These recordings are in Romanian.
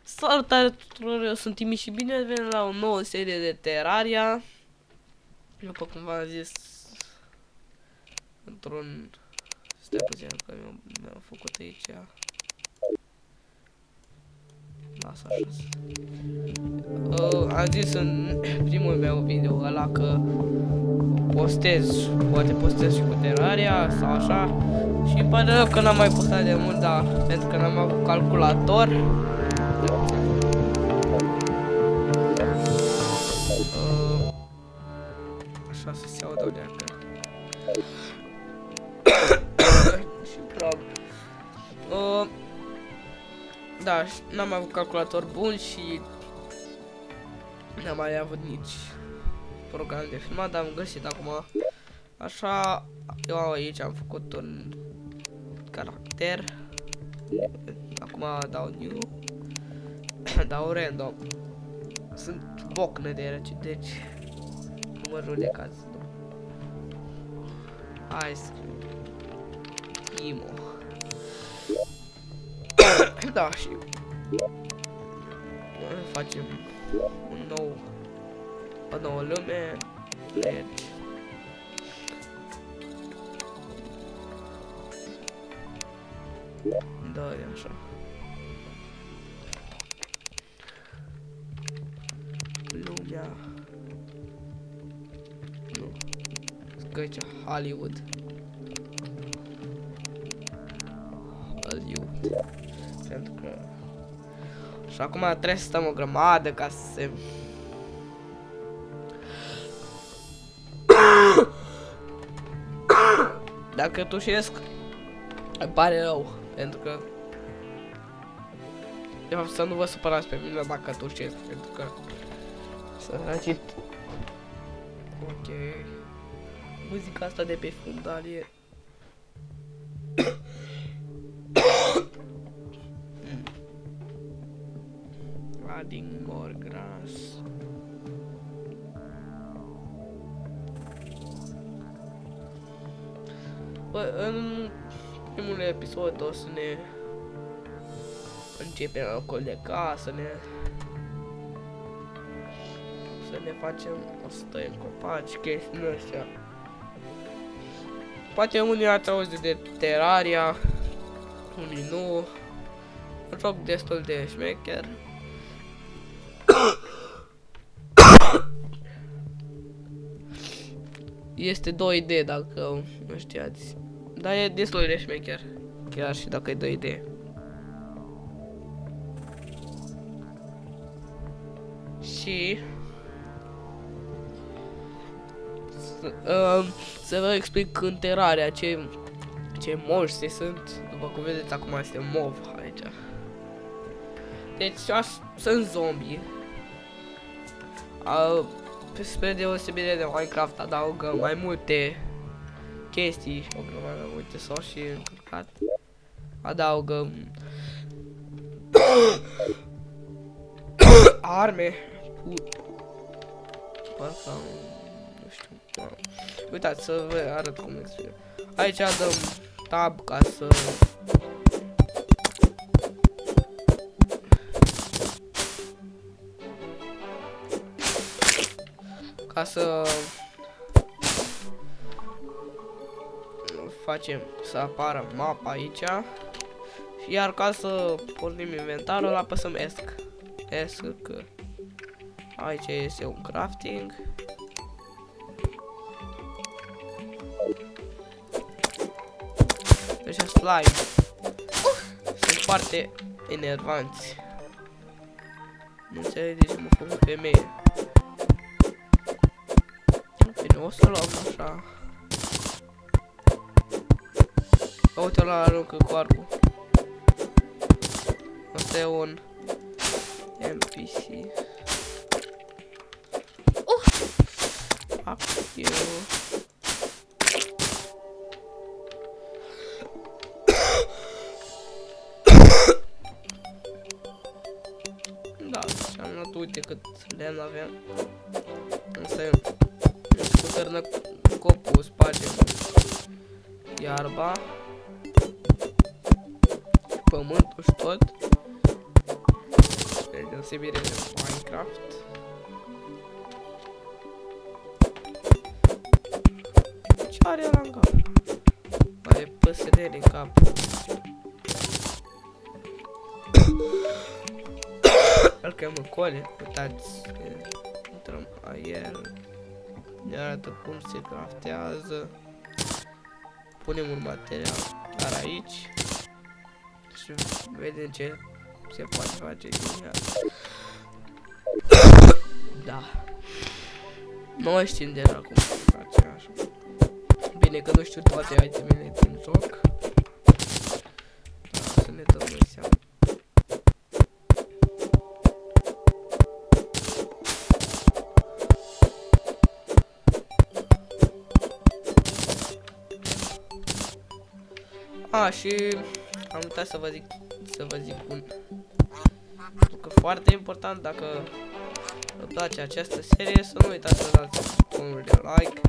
Salutare tuturor, eu sunt Timi și bine venim la o nouă serie de Terraria. După cum v-am zis, într-un... Stai puțin că mi-am făcut aici. Lasă așa. Am zis în primul meu video ăla că postez, poate postez și cu Terraria sau așa. Și îmi pare rău că n-am mai postat de mult, dar pentru că n-am avut calculator. Așa să se audă o leacă. Și prob. Da, n-am mai avut calculator bun și n-am mai avut nici program de filmat, dar am găsit acum. Așa, eu aici am făcut un caracter. Acum dau new. Dau random. Sunt bocne de rece, deci nu mă judecați. Hai să Imo. Da, și facem o nouă lume. Deci da, e așa. Lumea. Nu. Scăcea Hollywood. Pentru că... Și acum trebuie să stăm o grămadă ca să se... Dacă tușesc, îmi pare rău, pentru că... De fapt, să nu vă supărați pe mine dacă tușesc, pentru că... Să răcit... Ok... Muzica asta de pe fundal e... Adding more grass. Bă, în primul episod o să ne începem acolo de casă, să ne facem, o să tăiem copaci, chestiile astea. Poate unii ați auzit de Terraria, unii nu. Un joc destul de șmecher. Este 2D dacă nu știați. Dar e destul de șmecher. Chiar și dacă e 2D. Și să vă explic în Terraria ce monștri sunt. După cum vedeți acum este mov aici. Deci sunt zombie. Spre deosebire de Minecraft adaugă mai multe chestii, o grămadă multe sau și încărcat. Adaugă arme. Parcă nu știu. Uitați să vă arăt cum explic. Aici dăm tab ca să facem să apară mapa aici. Și iar ca să pornim inventarul apăsăm ESC. Aici este un crafting. Deci slime sunt foarte enervanți. Nu înțeleg de ce mă fac femeie. Bine, o să luăm așa. Uite la aruncă cu arcul. Asta e un NPC. Fuck you. Da, și-am luat, uite cât lemn aveam. Însă cu târnă copul spargem iarba, pământul și tot. deosebire de Minecraft. Ce are ăla în cap? Are păsări în cap. Îl cheamă Colin, uitați, intrăm aer, ne arată cum se craftează, punem un material dar aici și vedem ce se poate face din ea. Da, noi știm deja cum se face așa. Bine că nu știu toate itemele din joc, dar să ne dăm noi seama. Și am uitat să vă zic un lucru foarte important. Dacă vă place această serie, să nu uitați să dați butonul de like,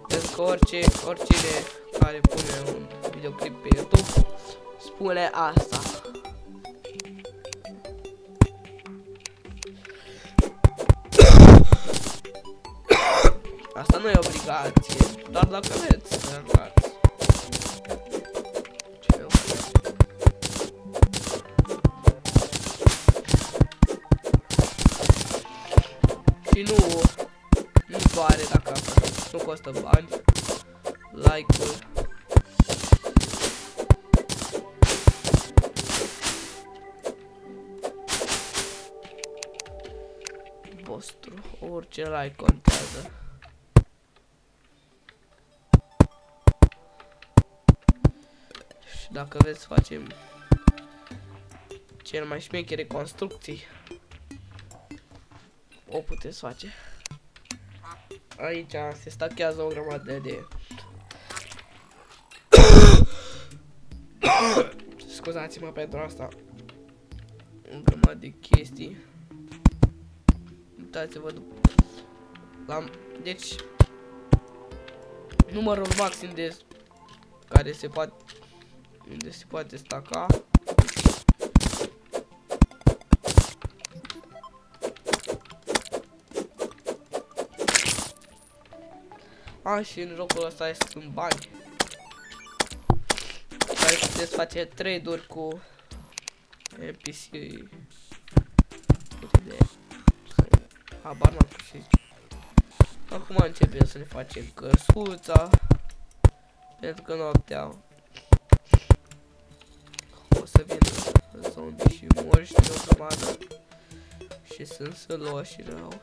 pentru că oricine care pune un videoclip pe YouTube spune asta. Asta nu e obligație, doar dacă vreți să dați. Și nu doare dacă apăsați, nu costă bani, like-ul. Vostru, orice like contează. Și dacă vreți să facem cel mai șmechere construcții, o puteți face. Aici se stachează o grămadă de scuzați-mă pentru asta, o grămadă de chestii. Uitați-vă deci numărul maxim de care se poate staca. Și în jocul ăsta sunt bani care puteți face trade-uri cu NPC. Habar n-am cum să zic. Acum începem să ne facem căsuța, pentru că noaptea o să vină zombie și morși de o grămadă și sunt săloși rău.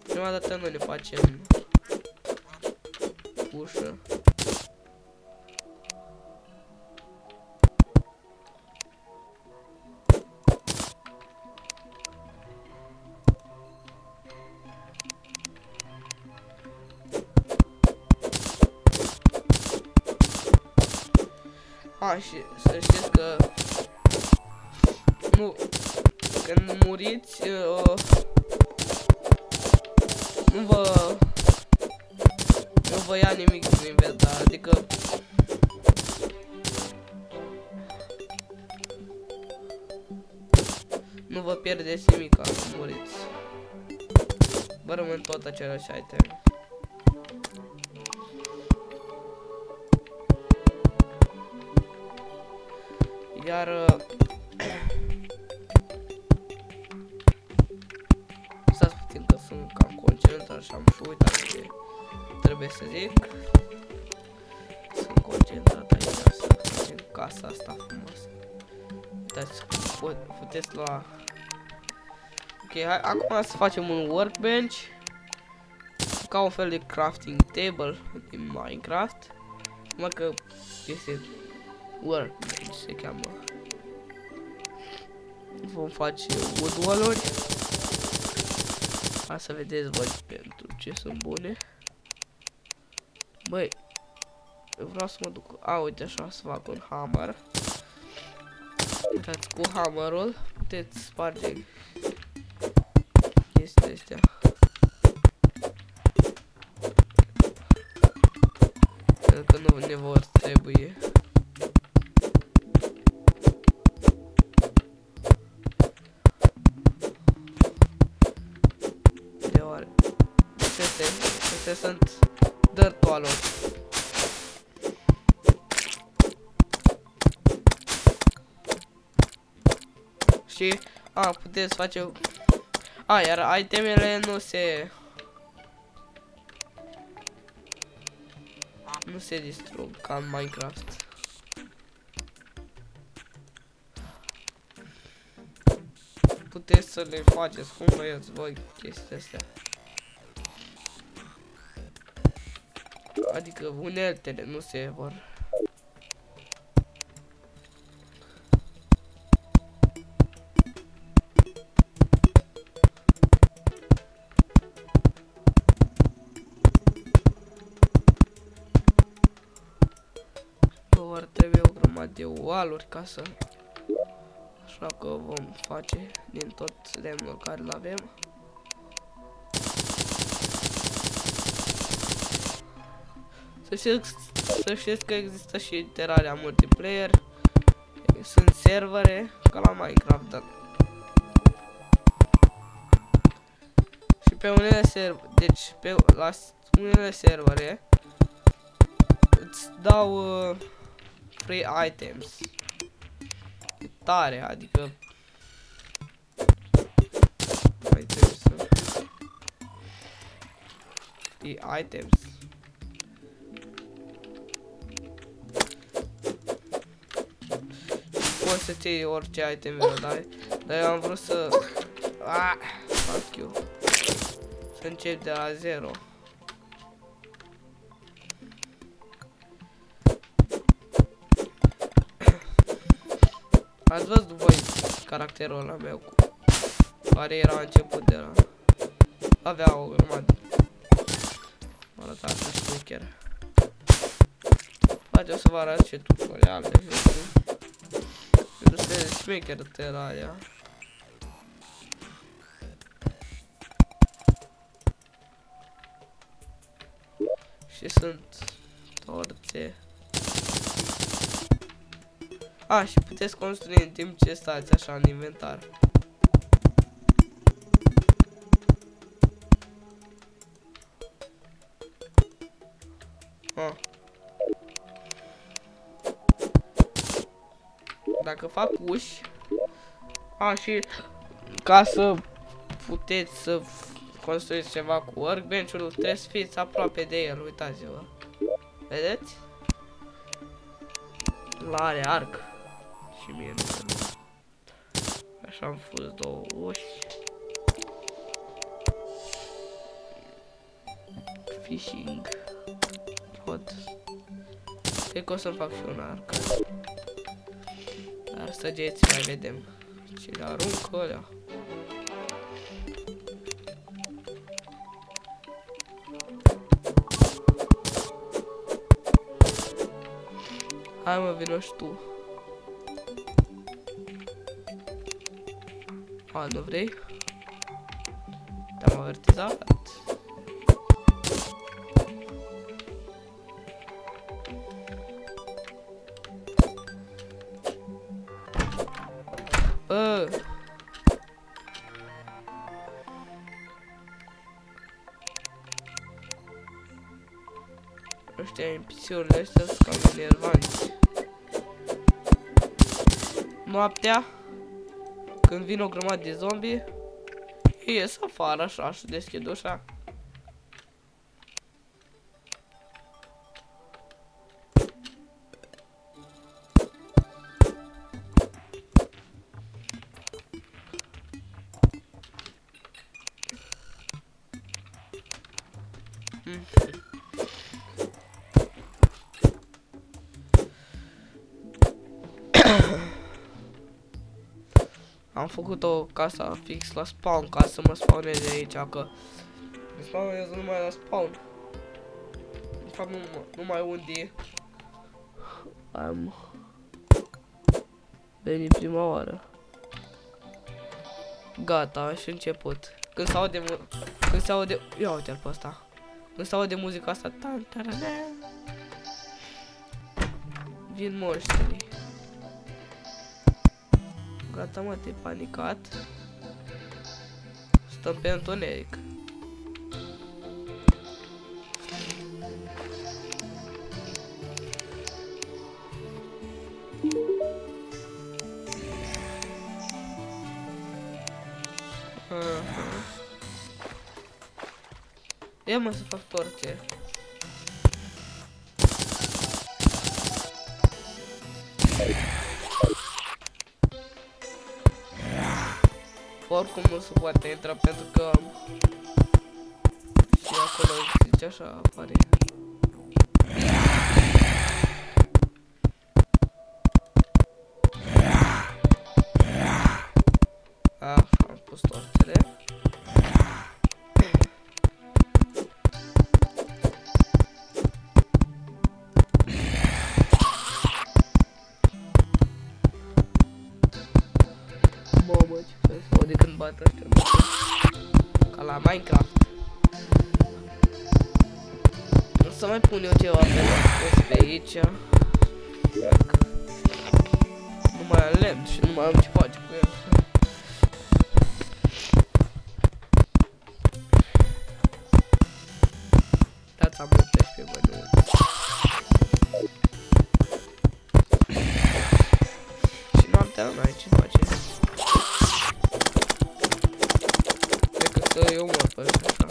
Prima dată noi ne facem ușă. Și să știți că când muriți nu vă ia nimic din inventar, adică nu vă pierdeți nimic când muriți. Vă rămân tot același item. Iar stați puțin că sunt cam concentrat și am și uitat ce trebuie să zic. Sunt concentrat aici să facem casa asta frumoasă. Uitați, puteți lua. Ok, hai acum să facem un workbench ca un fel de crafting table din Minecraft, numai că este workbench se cheamă. Vom face wood wall-uri. Hai să vedeți voi pentru ce sunt bune. Băi, eu vreau să mă duc. Uite așa, să fac un hammer. Uitați, cu hammerul puteți sparge chestiile astea. Pentru că nu ne vor trebui. Astea sunt dirt wall-uri. Și, puteți face... iar itemele nu se distrug ca în Minecraft. Puteți să le faceți cum vreți voi chestia astea. Adică uneltele nu se vor. Vor trebui o grămadă de wall-uri ca să... Așa că vom face din tot lemnul care îl avem. Să știți că există și Terraria multiplayer. Sunt servere ca la Minecraft, dar... Și pe unele servere, deci la unele servere îți dau free items. E tare, adică mai trebuie să free items. Poți să-ți iei orice item dar eu am vrut să... fuck you. Să încep de la 0. Ați văzut voi caracterul ăla meu care era început de la... Avea o grămadă. Mă arăta așa șmecher. Poate o să vă arăt și tutoriale. Nu se șmecher Terraria. Și sunt torțe. Și puteți construi în timp ce stați așa în inventar. Dacă fac uși, și ca să puteți să construiți ceva cu workbench-ul, trebuie să fiți aproape de el, uitați-vă. Vedeți? La are arc. Și mie nu. Așa am fost 2 uși. Fishing pod. Cred că o să-mi fac și un arc. Dar săgeți, mai vedem. Ce le aruncă ălea. Hai mă, vino și tu. Nu vrei? Te-am avertizat. Ăștia NPC-urile astea sunt cam enervanți. Noaptea, când vin o grămadă de zombie, ies afară așa și deschid ușa. Am făcut o casă fix la spawn ca să mă spawneze aici, că mă spawnez numai la spawn. De fapt numai unde am venit prima oară. Gata, și început. Când se aude, ia uite-l pe ăsta. Când se aude muzica asta, vin monștrii. Gata, mă, te-ai panicat. Stăm pe întuneric. Ia mă să fac torțe. Oricum nu se poate intra pentru că și acolo zice așa apare. Așa, am pus torțele. Mamă, ce se aude când bate ăștia. Ca la Minecraft. O să mai pun eu ceva pe aici. Nu mai am lemn și nu mai am ce face cu el. Dați am 13 bănuți. Și noaptea n-ai ce face. Cred că să eu mă pe așa.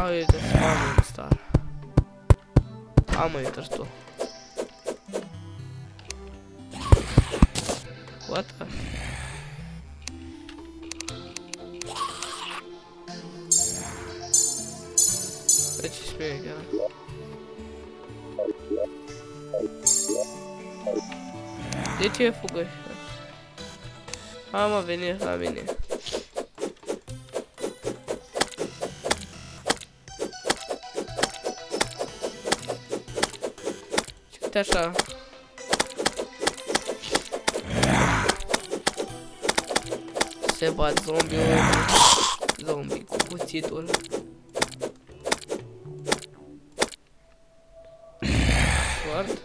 Uite, spamul ăsta. Mă intră tu. What the? De ce spune chiar? De ce fugă așa? Hai mă, veni la mine. Uite așa. Se bat zombie cu cuțitul. Sword?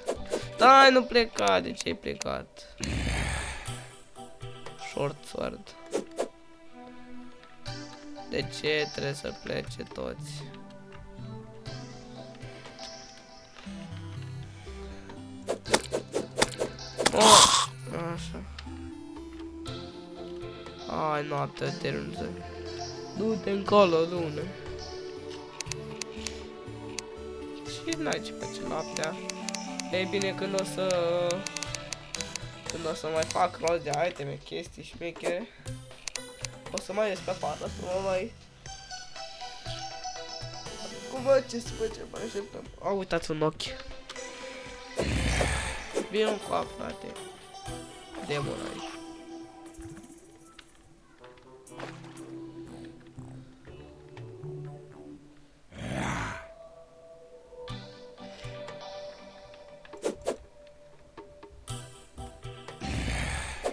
Dai, nu pleca, de ce ai plecat? Short sword. De ce trebuie să plece toți? Oh, așa. Ai, noaptea termină. Du-te încolo, du-ne. Și n-ai ce face noaptea. Ei bine, când o să mai fac rost de iteme, chestii șmechere, o să mai ies pe afară, să mă mai... Cum văd ce se face, mai așteptăm. Au, uitați un ochi. Vine un coap, frate. Demon aici.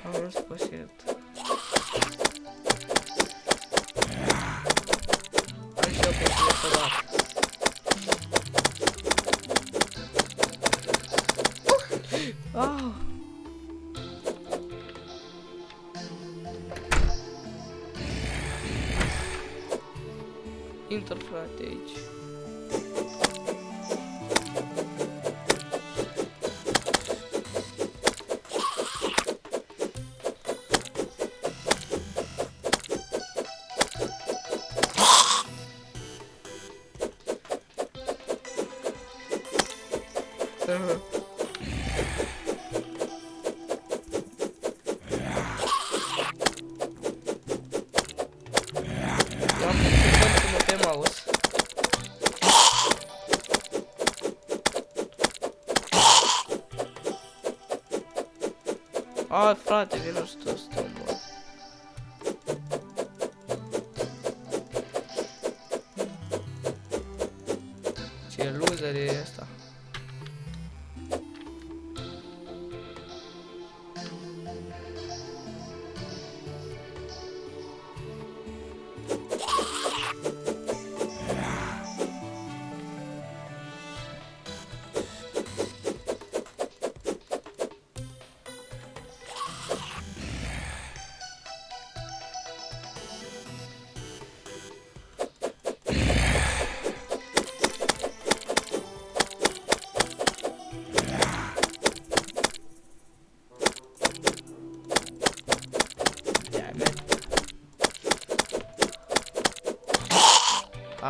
Am sfârșit. Așa pe telefonat. Ah! Intră, frate, aici. Ai, frate, vină și tu, stăm, bă. Ce loser e ăsta.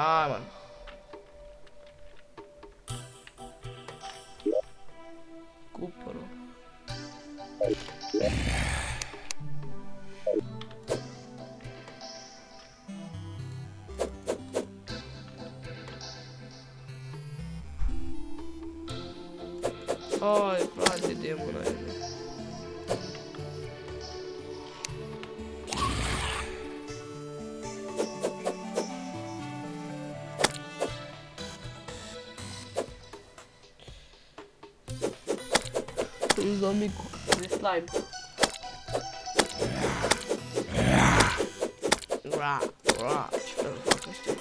Hai, mă. Cupărul. Hai, frate, demona aia. Un zombie de slime. Ura, ura, ce fel fac ăștia?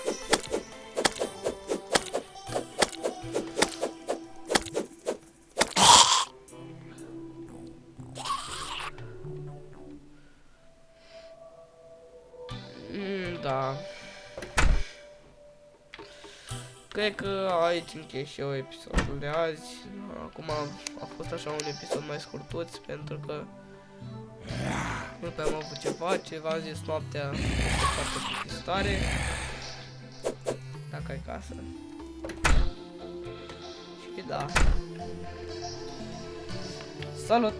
Da. Cred că aici închei și eu episodul de azi. Acum a fost așa un episod mai scurtuț pentru că nu prea am avut ce v-am zis, noaptea este foarte plictisitoare. Dacă ai casă. Și da. Salut!